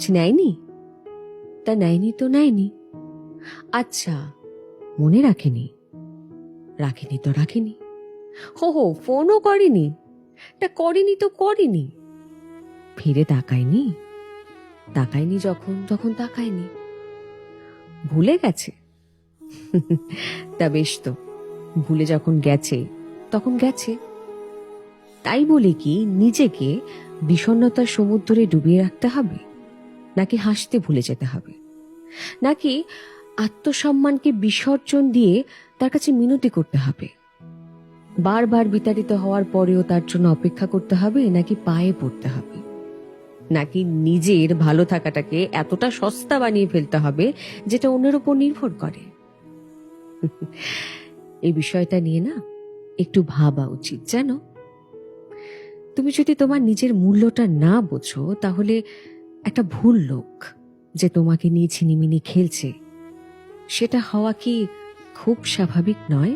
নেয়নি? তা নেয়নি তো নেয়নি। আচ্ছা, মনে রাখেনি? রাখেনি তো রাখেনি। হো, ফোনও করেনি? তা করেনি তো করেনি। ফিরে তাকায়নি? তাকায়নি যখন তখন তাকায়নি। ভুলে গেছে? তা বেশ তো, ভুলে যখন গেছে তখন গেছে। তাই বলে কি নিজেকে বিষণ্ণতার সমুদ্রে ডুবিয়ে রাখতে হবে? নাকি হাসতে ভুলে যেতে হবে? নাকি আত্মসম্মানকে বিসর্জন দিয়ে তার কাছে মিনতি করতে হবে? বারবার বিতাড়িত হওয়ার পরেও তার জন্য অপেক্ষা করতে হবে, নাকি পায়ে পড়তে হবে? নাকি নিজের ভালো থাকাটাকে এতটা সস্তা বানিয়ে ফেলতে হবে যেটা অন্যের উপর নির্ভর করে? এই বিষয়টা নিয়ে না একটু ভাবা উচিত, জানো। তুমি যদি তোমার নিজের মূল্যটা না বোঝো, তাহলে একটা ভুল লোক যে তোমাকে নিয়ে ছিনিমিনি খেলছে, সেটা হওয়া কি খুব স্বাভাবিক নয়?